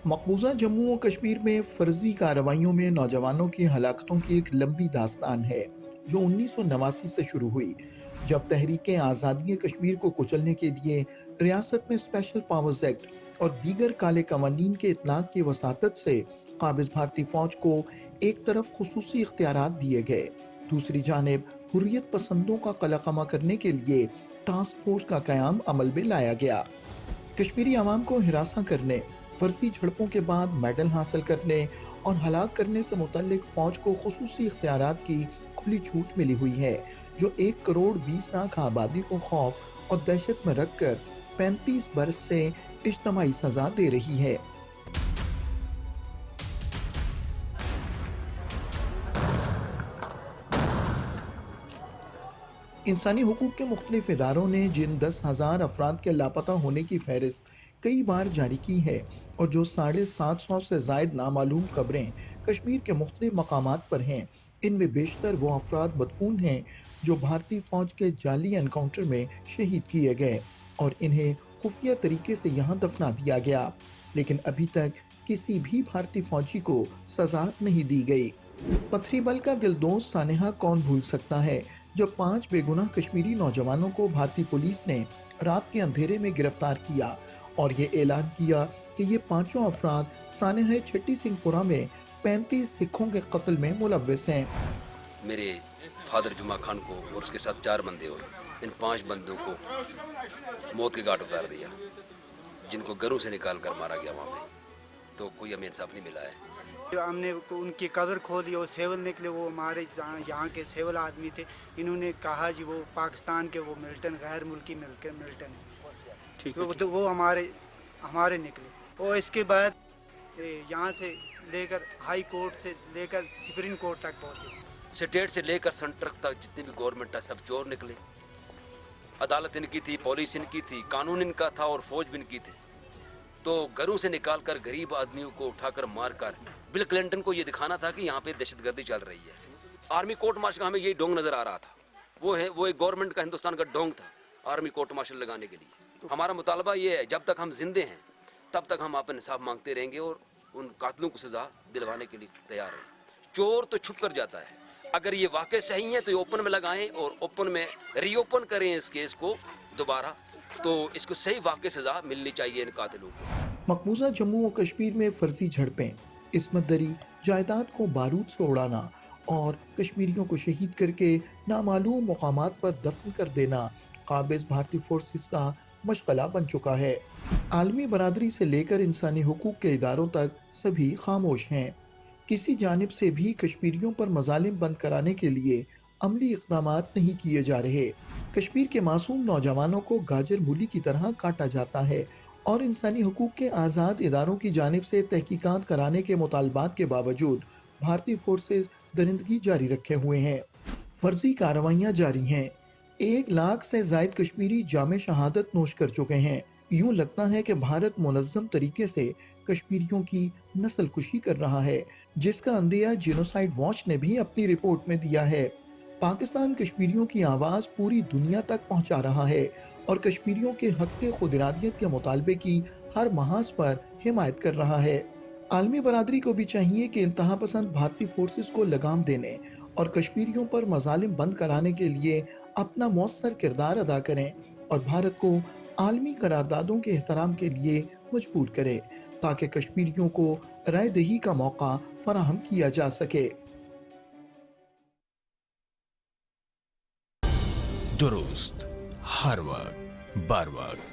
मकबूजा जम्मू और कश्मीर में फर्जी कार्रवाइयों में नौजवानों की हलाकतों की एक लंबी दास्तान है जो 1989 से शुरू हुई, जब तहरीक आज़ादी कश्मीर को कुचलने के लिए रियासत में स्पेशल पावर्स एक्ट और दीगर काले कवानीन के इतलाक की वसातत से काबिज भारतीय फौज को एक तरफ खुसूसी इख्तियारात दिए गए, दूसरी जानिब हुर्रियत पसंदों का कलाकमा करने के लिए टास्क फोर्स का क़याम अमल में लाया गया। कश्मीरी आवाम को हिरासा करने, फर्जी झड़पों के बाद मेडल हासिल करने और हलाक करने से मुतल्लिक फौज को खुसूसी इख्तियारात की खुली छूट मिली हुई है, जो 1 करोड़ 20 लाख आबादी को खौफ और दहशत में रखकर 35 बरस से इज्तमाई सजा दे रही है। इंसानी हुकूक के मुख्तलिफ इदारों ने जिन 10,000 अफराद के लापता होने की फहरिस्त कई बार जारी की है और जो 750 से जायद नामालूम कब्रें कश्मीर के मुख्तलिफ मकामात पर हैं, इनमें बेशतर वो अफराद मदफून हैं जो भारतीय फौज के जाली एनकाउंटर में शहीद किए गए और इन्हें खुफिया तरीके से यहाँ दफना दिया गया, लेकिन अभी तक किसी भी भारतीय फौजी को सजा नहीं दी गई। पत्थरी बल का दिलदोज सानेहा कौन भूल सकता है, जब 5 बेगुनाह कश्मीरी नौजवानों को भारतीय पुलिस ने रात के अंधेरे में गिरफ्तार किया और ये ऐलान किया कि ये पांचों अफराद सानेहा छठी सिंहपुरा में 35 सिखों के कत्ल में मुलव्विस हैं। मेरे फादर जुमा खान को और उसके साथ 4 बंदे और इन 5 बंदों को मौत के घाट उतार दिया, जिनको घरों से निकाल कर मारा गया वहाँ पे, तो कोई हमें इंसाफ नहीं मिला है। हमने उनकी कब्र खोदी और सेवल निकले, वो हमारे यहाँ के सेवल आदमी थे। इन्होंने कहा जी वो पाकिस्तान के वो मिल्टन गैर मुल्की मिल्टन, ठीक है, तो वो हमारे निकले। और इसके बाद यहाँ से लेकर हाई कोर्ट से लेकर सुप्रीम कोर्ट तक पहुँचे। स्टेट से लेकर सेंटर तक जितनी भी गवर्नमेंट है सब चोर निकले। अदालत इनकी थी, पुलिस इनकी थी, कानून इनका था और फौज भी इनकी थी। तो घरों से निकालकर गरीब आदमियों को उठाकर मारकर बिल क्लिंटन को ये दिखाना था कि यहाँ पे दहशतगर्दी चल रही है। आर्मी कोर्ट मार्शल का हमें यही ढोंग नजर आ रहा था। वो एक गवर्नमेंट का हिंदुस्तान का ढोंग था आर्मी कोर्ट मार्शल लगाने के लिए। हमारा मुतालबा ये है, जब तक हम जिंदे हैं तब तक हम अपना इंसाफ मांगते रहेंगे और उन कातिलों को सजा दिलवाने के लिए तैयार हैं। चोर तो छुप कर जाता है, अगर ये वाकई सही है तो ये ओपन में लगाएं और ओपन में रीओपन करें इस केस को दोबारा, तो इसको सही वाकई सजा मिलनी चाहिए इन कातिलों को। मकबूजा जम्मू और कश्मीर में फर्जी झड़पें, इस्मत दरी, जायदाद को बारूद से उड़ाना और कश्मीरियों को शहीद करके नामालूम मकामात पर दफन कर देना काबिज भारतीय फोर्सेस का मशगला बन चुका है। आलमी बरादरी से लेकर इंसानी हुकूक के इदारों तक सभी खामोश हैं। किसी जानिब से भी कश्मीरियों पर मजालिम बंद कराने के लिए अमली इक़दामात नहीं किए जा रहे। कश्मीर के मासूम नौजवानों को गाजर मूली की तरह काटा जाता है और इंसानी हुकूक के आज़ाद इदारों की जानिब से तहकीकात कराने के मुतालबात के बावजूद भारतीय फोर्सेस दरिंदगी जारी रखे हुए हैं। फर्जी कार्रवाइयाँ जारी हैं। 1 लाख से जायद कश्मीरी जामे शहादत नोश कर चुके हैं। यूं लगता है कि भारत मुनज़्ज़म तरीके से कश्मीरियों की नस्ल कुशी कर रहा है, जिसका अंदेया जेनोसाइड वॉच ने भी अपनी रिपोर्ट में दिया है। पाकिस्तान कश्मीरियों की आवाज़ पूरी दुनिया तक पहुंचा रहा है और कश्मीरियों के हक़ खुद इरादियत के मुतालबे की हर महाज पर हिमायत कर रहा है। आलमी बरादरी को भी चाहिए कि इंतहा पसंद भारतीय फोर्सेस को लगाम देने और कश्मीरियों पर मजालिम बंद कराने के लिए अपना मौसर किरदार अदा करें और भारत को आलमी करारदादों के एहतराम के लिए मजबूर करें, ताकि कश्मीरियों को राय दही का मौका फराहम किया जा सके। दुरुस्त हर वक्त बार वक्त